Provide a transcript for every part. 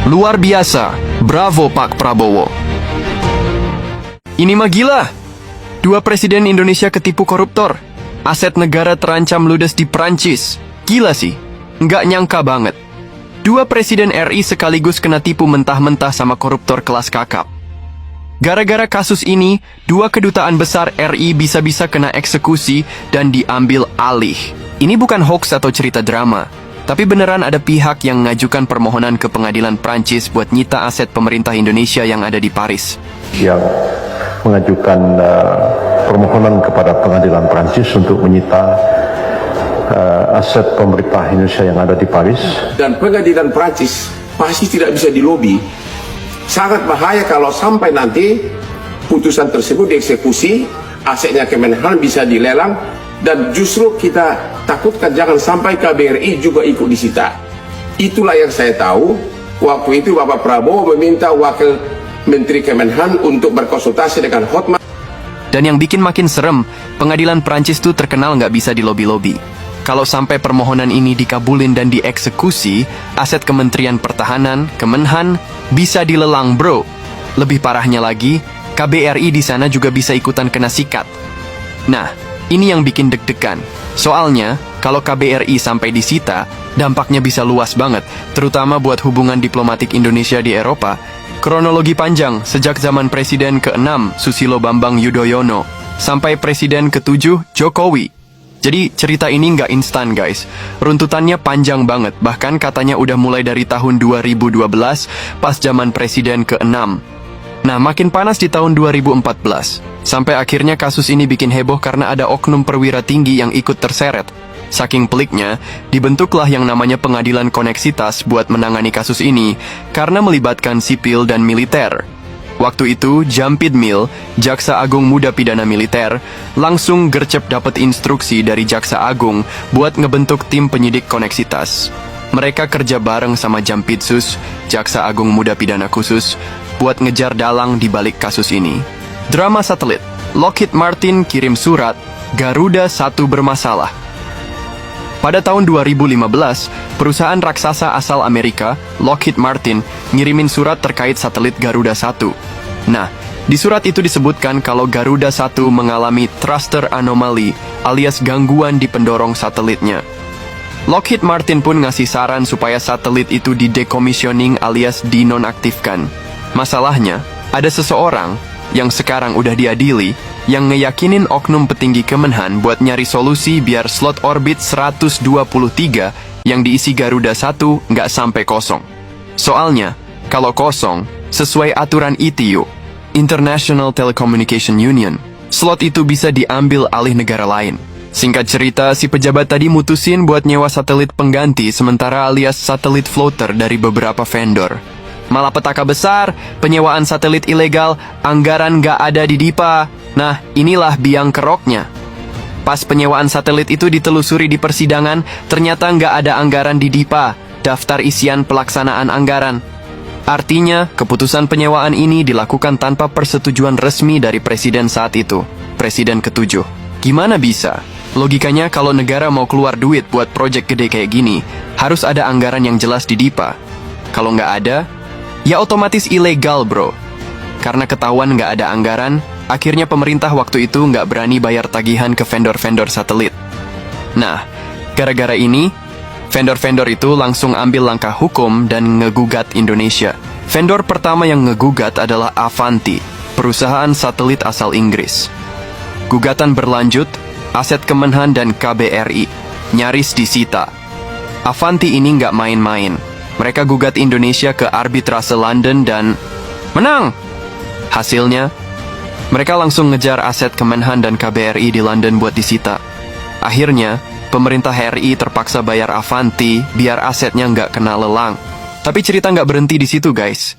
Luar biasa, bravo Pak Prabowo. Ini mah gila. Dua presiden Indonesia ketipu koruptor. Aset negara terancam ludes di Prancis. Gila sih, nggak nyangka banget. Dua presiden RI sekaligus kena tipu mentah-mentah sama koruptor kelas kakap. Gara-gara kasus ini, dua kedutaan besar RI bisa-bisa kena eksekusi dan diambil alih. Ini bukan hoax atau cerita drama, tapi beneran ada pihak yang mengajukan permohonan ke pengadilan Prancis buat nyita aset pemerintah Indonesia yang ada di Paris. Yang mengajukan permohonan kepada pengadilan Prancis untuk menyita aset pemerintah Indonesia yang ada di Paris. Dan pengadilan Prancis pasti tidak bisa dilobi. Sangat bahaya kalau sampai nanti putusan tersebut dieksekusi, asetnya Kemenhan bisa dilelang, dan justru kita takutkan jangan sampai KBRI juga ikut disita. Itulah yang saya tahu. Waktu itu Bapak Prabowo meminta Wakil Menteri Kemenhan untuk berkonsultasi dengan Hotman. Dan yang bikin makin serem, pengadilan Prancis tuh terkenal nggak bisa dilobi-lobi. Kalau sampai permohonan ini dikabulin dan dieksekusi, aset Kementerian Pertahanan, Kemenhan, bisa dilelang bro. Lebih parahnya lagi, KBRI di sana juga bisa ikutan kena sikat. Nah, ini yang bikin deg-degan. Soalnya, kalau KBRI sampai disita, dampaknya bisa luas banget, terutama buat hubungan diplomatik Indonesia di Eropa. Kronologi panjang, sejak zaman Presiden ke-6 Susilo Bambang Yudhoyono, sampai Presiden ke-7 Jokowi. Jadi cerita ini nggak instan guys, runtutannya panjang banget, bahkan katanya udah mulai dari tahun 2012 pas zaman Presiden ke-6. Nah, makin panas di tahun 2014, sampai akhirnya kasus ini bikin heboh karena ada oknum perwira tinggi yang ikut terseret. Saking peliknya, dibentuklah yang namanya Pengadilan Koneksitas buat menangani kasus ini, karena melibatkan sipil dan militer. Waktu itu, Jampidmil, Jaksa Agung Muda Pidana Militer, langsung gercep dapat instruksi dari Jaksa Agung buat ngebentuk tim penyidik koneksitas. Mereka kerja bareng sama Jampitsus, Jaksa Agung Muda Pidana Khusus, buat ngejar dalang di balik kasus ini. Drama satelit, Lockheed Martin kirim surat, Garuda 1 bermasalah. Pada tahun 2015, perusahaan raksasa asal Amerika, Lockheed Martin, ngirimin surat terkait satelit Garuda 1. Nah, di surat itu disebutkan kalau Garuda 1 mengalami thruster anomaly alias gangguan di pendorong satelitnya. Lockheed Martin pun ngasih saran supaya satelit itu di-decommissioning alias dinonaktifkan. Masalahnya, ada seseorang yang sekarang udah diadili yang ngeyakinin oknum petinggi Kemenhan buat nyari solusi biar slot orbit 123 yang diisi Garuda 1 nggak sampai kosong. Soalnya, kalau kosong, sesuai aturan ITU, International Telecommunication Union, slot itu bisa diambil alih negara lain. Singkat cerita, si pejabat tadi mutusin buat nyewa satelit pengganti sementara alias satelit floater dari beberapa vendor. Malapetaka besar, penyewaan satelit ilegal, anggaran nggak ada di DIPA. Nah, inilah biang keroknya. Pas penyewaan satelit itu ditelusuri di persidangan, ternyata nggak ada anggaran di DIPA, daftar isian pelaksanaan anggaran. Artinya, keputusan penyewaan ini dilakukan tanpa persetujuan resmi dari Presiden saat itu, Presiden ke-7. Gimana bisa? Logikanya kalau negara mau keluar duit buat proyek gede kayak gini, harus ada anggaran yang jelas di DIPA. Kalau nggak ada, ya otomatis ilegal bro. Karena ketahuan nggak ada anggaran, akhirnya pemerintah waktu itu nggak berani bayar tagihan ke vendor-vendor satelit. Nah, gara-gara ini, vendor-vendor itu langsung ambil langkah hukum dan ngegugat Indonesia. Vendor pertama yang ngegugat adalah Avanti, perusahaan satelit asal Inggris. Gugatan berlanjut, aset Kemenhan dan KBRI nyaris disita. Avanti ini nggak main-main. Mereka gugat Indonesia ke arbitrase London dan menang! Hasilnya, mereka langsung ngejar aset Kemenhan dan KBRI di London buat disita. Akhirnya, pemerintah RI terpaksa bayar Avanti biar asetnya nggak kena lelang. Tapi cerita nggak berhenti di situ guys.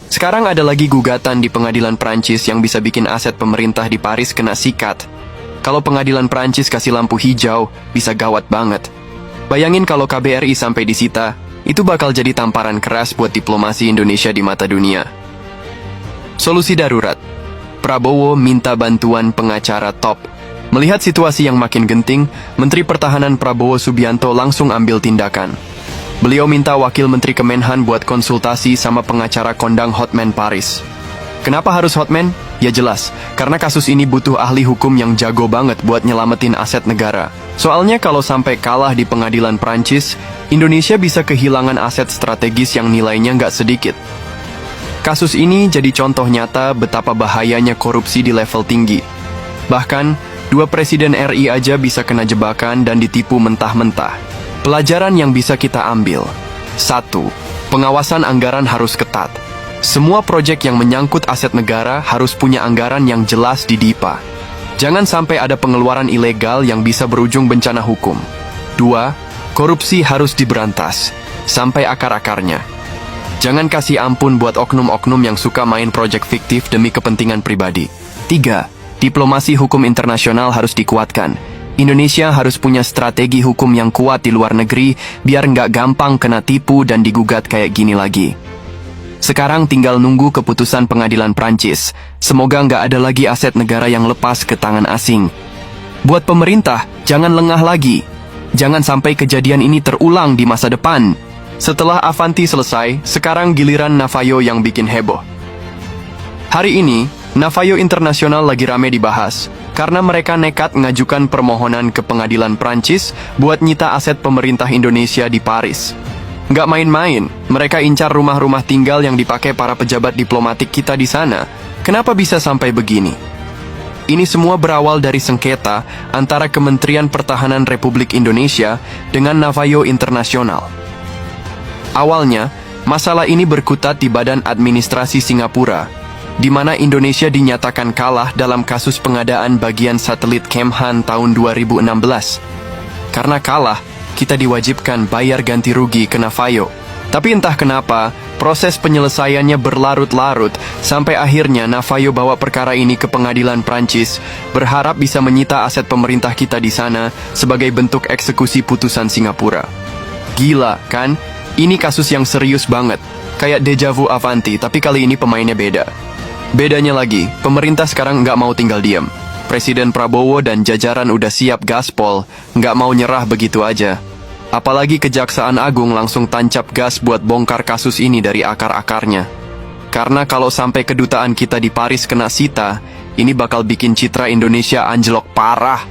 Sekarang ada lagi gugatan di pengadilan Prancis yang bisa bikin aset pemerintah di Paris kena sikat. Kalau pengadilan Prancis kasih lampu hijau, bisa gawat banget. Bayangin kalau KBRI sampai disita, itu bakal jadi tamparan keras buat diplomasi Indonesia di mata dunia. Solusi darurat. Prabowo minta bantuan pengacara top. Melihat situasi yang makin genting, Menteri Pertahanan Prabowo Subianto langsung ambil tindakan. Beliau minta Wakil Menteri Kemenhan buat konsultasi sama pengacara kondang Hotman Paris. Kenapa harus Hotman? Ya jelas, karena kasus ini butuh ahli hukum yang jago banget buat nyelamatin aset negara. Soalnya kalau sampai kalah di pengadilan Prancis, Indonesia bisa kehilangan aset strategis yang nilainya nggak sedikit. Kasus ini jadi contoh nyata betapa bahayanya korupsi di level tinggi. Bahkan, 2 presiden RI aja bisa kena jebakan dan ditipu mentah-mentah. Pelajaran yang bisa kita ambil. 1. Pengawasan anggaran harus ketat. Semua proyek yang menyangkut aset negara harus punya anggaran yang jelas di DIPA. Jangan sampai ada pengeluaran ilegal yang bisa berujung bencana hukum. 2. Korupsi harus diberantas, sampai akar-akarnya. Jangan kasih ampun buat oknum-oknum yang suka main proyek fiktif demi kepentingan pribadi. 3. Diplomasi hukum internasional harus dikuatkan. Indonesia harus punya strategi hukum yang kuat di luar negeri biar nggak gampang kena tipu dan digugat kayak gini lagi. Sekarang tinggal nunggu keputusan pengadilan Prancis. Semoga nggak ada lagi aset negara yang lepas ke tangan asing. Buat pemerintah, jangan lengah lagi. Jangan sampai kejadian ini terulang di masa depan. Setelah Avanti selesai, sekarang giliran Navajo yang bikin heboh. Hari ini, Navajo Internasional lagi rame dibahas, karena mereka nekat ngajukan permohonan ke pengadilan Prancis buat nyita aset pemerintah Indonesia di Paris. Nggak main-main, mereka incar rumah-rumah tinggal yang dipakai para pejabat diplomatik kita di sana. Kenapa bisa sampai begini? Ini semua berawal dari sengketa antara Kementerian Pertahanan Republik Indonesia dengan Navajo Internasional. Awalnya, masalah ini berkutat di Badan Administrasi Singapura, di mana Indonesia dinyatakan kalah dalam kasus pengadaan bagian satelit Kemhan tahun 2016. Karena kalah, kita diwajibkan bayar ganti rugi ke Navajo. Tapi entah kenapa, proses penyelesaiannya berlarut-larut, sampai akhirnya Navajo bawa perkara ini ke pengadilan Prancis, berharap bisa menyita aset pemerintah kita di sana sebagai bentuk eksekusi putusan Singapura. Gila, kan? Ini kasus yang serius banget, kayak deja vu Avanti, tapi kali ini pemainnya beda. Bedanya lagi, pemerintah sekarang nggak mau tinggal diam. Presiden Prabowo dan jajaran udah siap gaspol, nggak mau nyerah begitu aja. Apalagi Kejaksaan Agung langsung tancap gas buat bongkar kasus ini dari akar-akarnya. Karena kalau sampai kedutaan kita di Paris kena sita, ini bakal bikin citra Indonesia anjlok parah.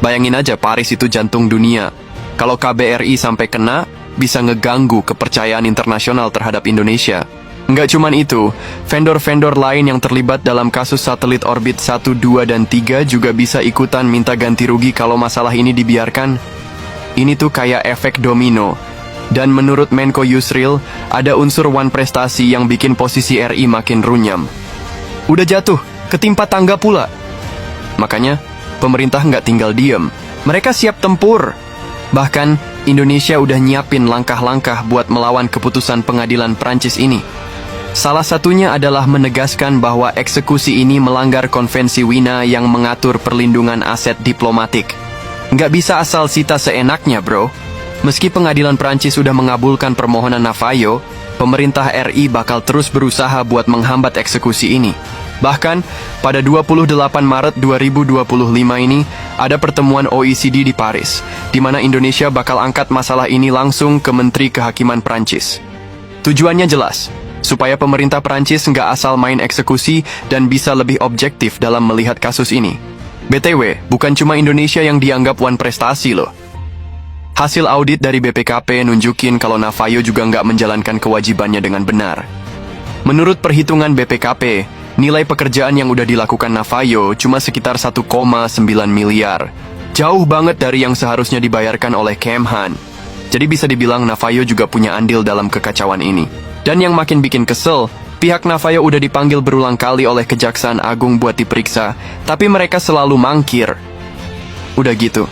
Bayangin aja Paris itu jantung dunia. Kalau KBRI sampai kena, bisa ngeganggu kepercayaan internasional terhadap Indonesia. Nggak cuman itu, vendor-vendor lain yang terlibat dalam kasus satelit orbit 1, 2, dan 3 juga bisa ikutan minta ganti rugi kalau masalah ini dibiarkan. Ini tuh kayak efek domino. Dan menurut Menko Yusril, ada unsur wan prestasi yang bikin posisi RI makin runyam. Udah jatuh, ketimpa tangga pula. Makanya, pemerintah nggak tinggal diem. Mereka siap tempur. Bahkan, Indonesia udah nyiapin langkah-langkah buat melawan keputusan pengadilan Prancis ini. Salah satunya adalah menegaskan bahwa eksekusi ini melanggar konvensi Wina yang mengatur perlindungan aset diplomatik. Nggak bisa asal sita seenaknya, bro. Meski pengadilan Prancis sudah mengabulkan permohonan Navajo, pemerintah RI bakal terus berusaha buat menghambat eksekusi ini. Bahkan, pada 28 Maret 2025 ini, ada pertemuan OECD di Paris, di mana Indonesia bakal angkat masalah ini langsung ke Menteri Kehakiman Prancis. Tujuannya jelas, supaya pemerintah Prancis nggak asal main eksekusi dan bisa lebih objektif dalam melihat kasus ini. BTW, bukan cuma Indonesia yang dianggap wan prestasi loh. Hasil audit dari BPKP nunjukin kalau Navajo juga nggak menjalankan kewajibannya dengan benar. Menurut perhitungan BPKP, nilai pekerjaan yang udah dilakukan Navajo cuma sekitar 1,9 miliar. Jauh banget dari yang seharusnya dibayarkan oleh Kemhan. Jadi bisa dibilang Navajo juga punya andil dalam kekacauan ini. Dan yang makin bikin kesel, pihak Navajo udah dipanggil berulang kali oleh Kejaksaan Agung buat diperiksa, tapi mereka selalu mangkir. Udah gitu,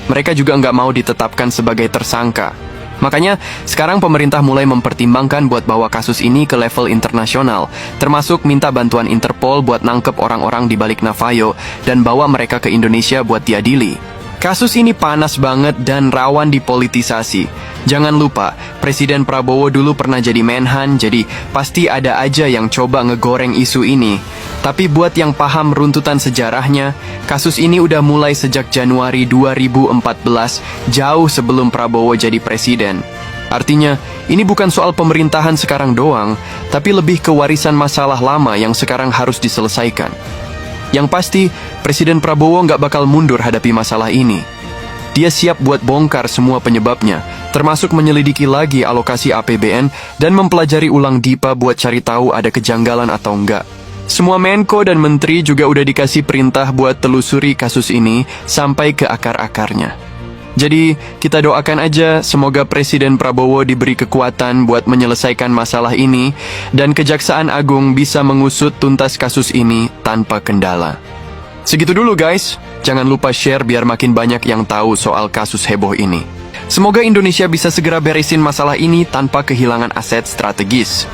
mereka juga nggak mau ditetapkan sebagai tersangka. Makanya, sekarang pemerintah mulai mempertimbangkan buat bawa kasus ini ke level internasional, termasuk minta bantuan Interpol buat nangkep orang-orang di balik Navajo dan bawa mereka ke Indonesia buat diadili. Kasus ini panas banget dan rawan dipolitisasi. Jangan lupa, Presiden Prabowo dulu pernah jadi Menhan, jadi pasti ada aja yang coba ngegoreng isu ini. Tapi buat yang paham runtutan sejarahnya, kasus ini udah mulai sejak Januari 2014, jauh sebelum Prabowo jadi presiden. Artinya, ini bukan soal pemerintahan sekarang doang, tapi lebih ke warisan masalah lama yang sekarang harus diselesaikan. Yang pasti, Presiden Prabowo nggak bakal mundur hadapi masalah ini. Dia siap buat bongkar semua penyebabnya, termasuk menyelidiki lagi alokasi APBN dan mempelajari ulang DIPA buat cari tahu ada kejanggalan atau enggak. Semua Menko dan Menteri juga udah dikasih perintah buat telusuri kasus ini sampai ke akar-akarnya. Jadi, kita doakan aja semoga Presiden Prabowo diberi kekuatan buat menyelesaikan masalah ini dan Kejaksaan Agung bisa mengusut tuntas kasus ini tanpa kendala. Segitu dulu guys, jangan lupa share biar makin banyak yang tahu soal kasus heboh ini. Semoga Indonesia bisa segera beresin masalah ini tanpa kehilangan aset strategis.